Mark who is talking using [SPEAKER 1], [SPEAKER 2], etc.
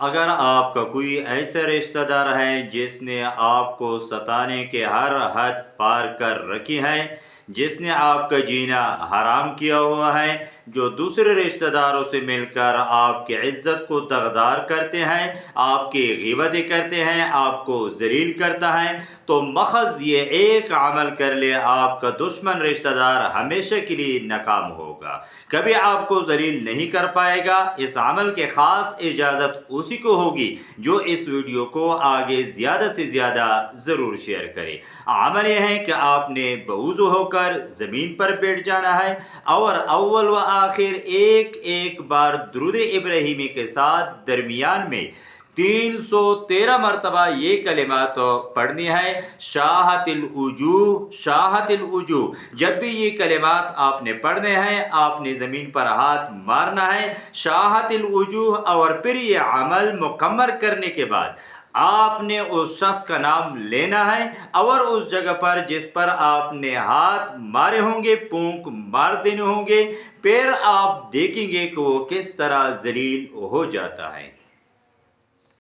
[SPEAKER 1] अगर आपका कोई ऐसा रिश्तेदार है जिसने आपको सताने के हर हद पार कर रखी है, जिसने आपका जीना हराम किया हुआ है, जो दूसरे रिश्तेदारों से मिलकर आपकी इज्जत को दगदार करते हैं, आपकी गिबतें करते हैं, आपको जलील करता है, तो मखज़ ये एक अमल कर ले, आपका दुश्मन रिश्तेदार हमेशा के लिए नाकाम होगा, कभी आपको जलील नहीं कर पाएगा। इस अमल के ख़ास इजाज़त उसी को होगी जो इस वीडियो को आगे ज़्यादा से ज़्यादा ज़रूर शेयर करे। अमल यह है कि आपने बवुज़ू होकर ज़मीन पर बैठ जाना है और अव्वल व आखिर एक एक बार दुरूद इब्राहिमी के साथ दरमियान में 313 मरतबा ये कलिमात पढ़नी है, शाहतिल वजूह शाहतिल वजूह। जब भी ये कलिमात आपने पढ़ने हैं, आपने ज़मीन पर हाथ मारना है, शाहतिल वजूह। और फिर ये अमल मुकम्मल करने के बाद आपने उस शख्स का नाम लेना है और उस जगह पर जिस पर आपने हाथ मारे होंगे फूंक मार देने होंगे, फिर आप देखेंगे कि वो किस तरह जलील हो जाता है।